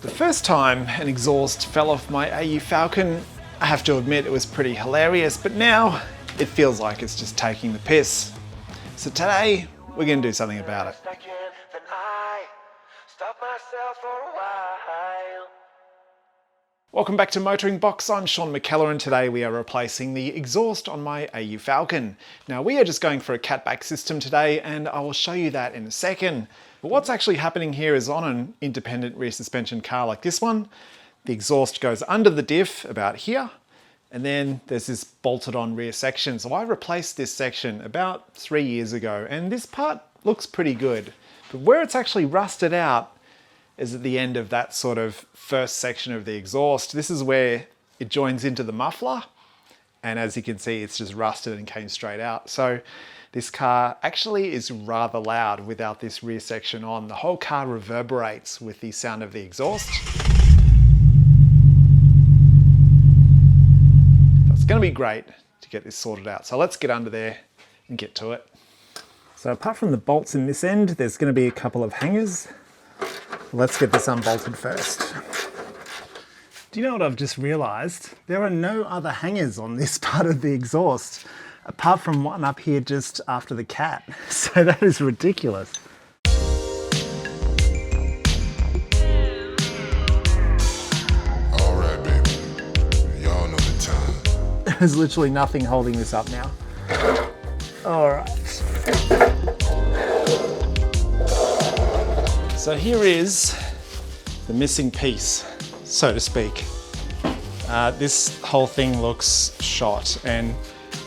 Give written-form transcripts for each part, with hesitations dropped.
The first time an exhaust fell off my AU Falcon, I have to admit it was pretty hilarious, but now it feels like it's just taking the piss. So today, we're going to do something about it. Welcome back to MotoringBox, I'm Sean McKellar and today we are replacing the exhaust on my AU Falcon. Now we are just going for a catback system today and I will show you that in a second. But what's actually happening here is on an independent rear suspension car like this one, the exhaust goes under the diff about here and then there's this bolted on rear section. So I replaced this section about 3 years ago and this part looks pretty good. But where it's actually rusted out is at the end of that sort of first section of the exhaust. This is where it joins into the muffler. And as you can see, it's just rusted and came straight out. So this car actually is rather loud without this rear section on. The whole car reverberates with the sound of the exhaust. So it's gonna be great to get this sorted out. So let's get under there and get to it. So apart from the bolts in this end, there's gonna be a couple of hangers. Let's get this unbolted first. Do you know what I've just realized? There are no other hangers on this part of the exhaust, apart from one up here just after the cat. So that is ridiculous. All right, baby. Y'all know the time. There's literally nothing holding this up now. All right. So here is the missing piece, so to speak. This whole thing looks shot and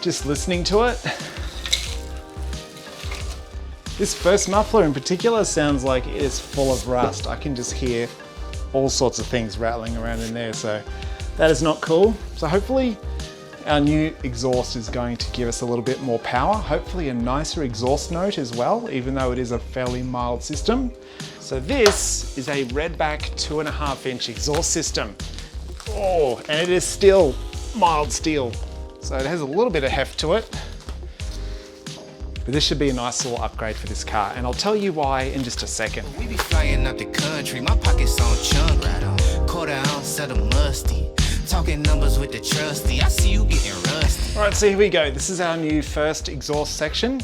just listening to it, this first muffler in particular sounds like it is full of rust. I can just hear all sorts of things rattling around in there, so that is not cool. So hopefully our new exhaust is going to give us a little bit more power, hopefully a nicer exhaust note as well, even though it is a fairly mild system. So this is a Redback 2.5-inch exhaust system. Oh, and it is still mild steel. So it has a little bit of heft to it. But this should be a nice little upgrade for this car, and I'll tell you why in just a second. We be flying out the country, my pockets on chunk right on. Quarter ounce of the musty. Talking numbers with the trusty, I see you getting rusty. All right, so here we go. This is our new first exhaust section.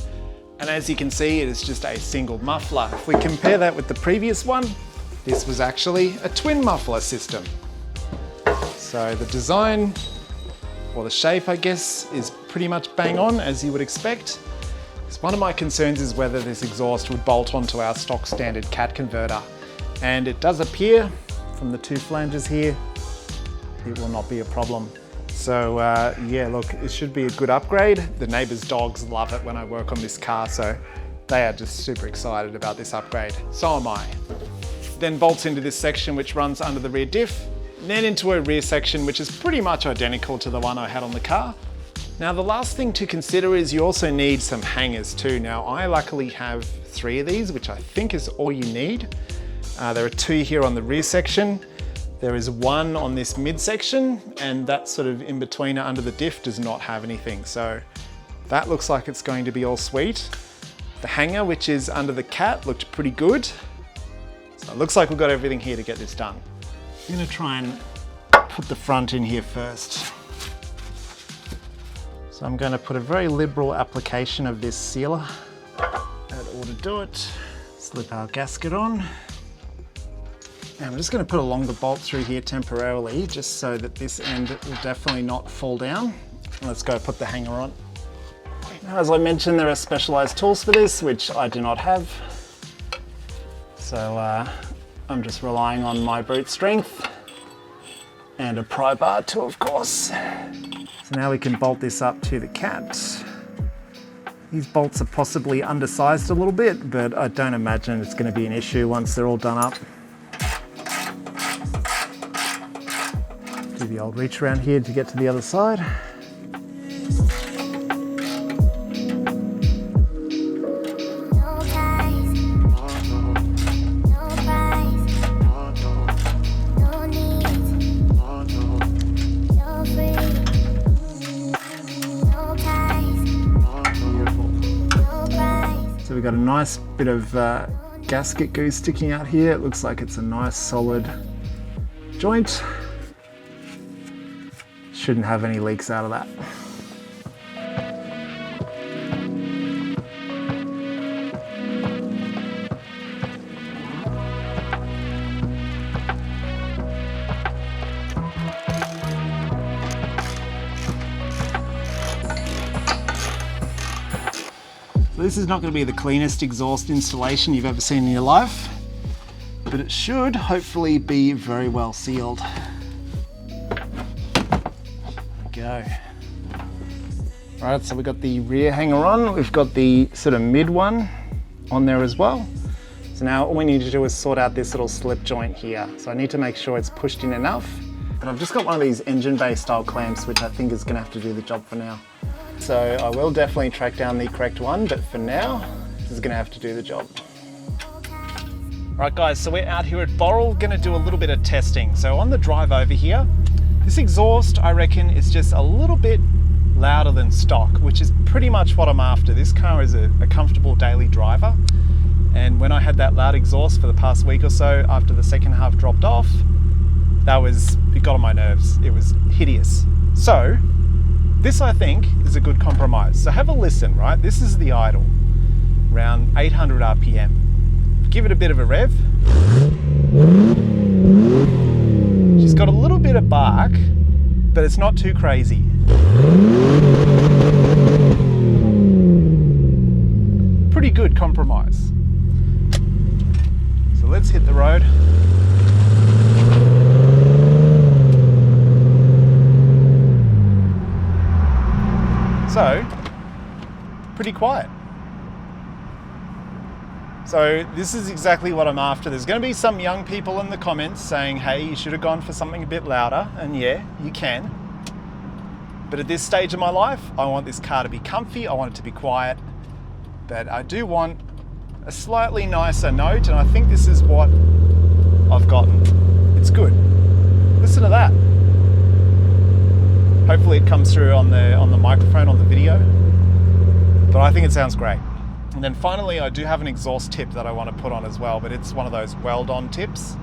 And as you can see, it is just a single muffler. If we compare that with the previous one, this was actually a twin muffler system. So the design, or the shape, I guess, is pretty much bang on as you would expect. Because one of my concerns is whether this exhaust would bolt onto our stock standard cat converter. And it does appear from the two flanges here, it will not be a problem. So yeah, look, it should be a good upgrade. The neighbor's dogs love it when I work on this car, so they are just super excited about this upgrade. So am I. Then bolts into this section which runs under the rear diff, and then into a rear section which is pretty much identical to the one I had on the car. Now the last thing to consider is you also need some hangers too. Now I luckily have 3 of these, which I think is all you need. There are 2 here on the rear section. There is 1 on this midsection, and that sort of in-betweener under the diff does not have anything. So that looks like it's going to be all sweet. The hanger, which is under the cat, looked pretty good. So it looks like we've got everything here to get this done. I'm gonna try and put the front in here first. So I'm gonna put a very liberal application of this sealer. That ought to do it. Slip our gasket on. And I'm just going to put a longer bolt through here temporarily, just so that this end will definitely not fall down. Let's go put the hanger on. Now, as I mentioned, there are specialized tools for this, which I do not have. So I'm just relying on my brute strength and a pry bar too, of course. So now we can bolt this up to the cat. These bolts are possibly undersized a little bit, but I don't imagine it's going to be an issue once they're all done up. Do the old reach around here to get to the other side. So we've got a nice bit of gasket goo sticking out here. It looks like it's a nice solid joint. Shouldn't have any leaks out of that. This is not going to be the cleanest exhaust installation you've ever seen in your life, but it should hopefully be very well sealed. There we go. Right, so we've got the rear hanger on, we've got the sort of mid one on there as well. So now all we need to do is sort out this little slip joint here. So I need to make sure it's pushed in enough. But I've just got one of these engine bay style clamps, which I think is going to have to do the job for now. So I will definitely track down the correct one, but for now, this is going to have to do the job. Right guys, so we're out here at Borrell, going to do a little bit of testing. So on the drive over here, this exhaust I reckon is just a little bit louder than stock, which is pretty much what I'm after. This car is a comfortable daily driver, and when I had that loud exhaust for the past week or so after the second half dropped off, it got on my nerves. It was hideous. So this, I think, is a good compromise. So have a listen, right? This is the idle, around 800 RPM. Give it a bit of a rev. She's got a little bit of bark, but it's not too crazy. Pretty good compromise. So let's hit the road. So, pretty quiet. So this is exactly what I'm after. There's going to be some young people in the comments saying, hey, you should have gone for something a bit louder. And yeah, you can. But at this stage of my life, I want this car to be comfy. I want it to be quiet. But I do want a slightly nicer note. And I think this is what I've gotten. It's good. Listen to that. Hopefully it comes through on the microphone, on the video, but I think it sounds great. And then finally, I do have an exhaust tip that I want to put on as well, but it's one of those weld-on tips.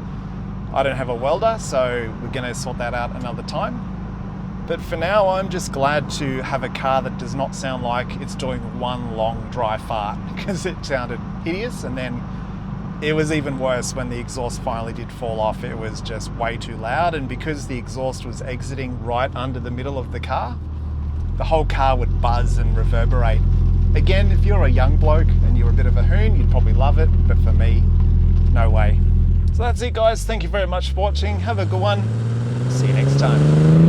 I don't have a welder, so we're going to sort that out another time. But for now, I'm just glad to have a car that does not sound like it's doing one long dry fart, because it sounded hideous, and then it was even worse when the exhaust finally did fall off. It was just way too loud, and because the exhaust was exiting right under the middle of the car, the whole car would buzz and reverberate. Again, if you're a young bloke and you're a bit of a hoon, you'd probably love it, but for me, no way. So that's it guys, thank you very much for watching, have a good one, see you next time.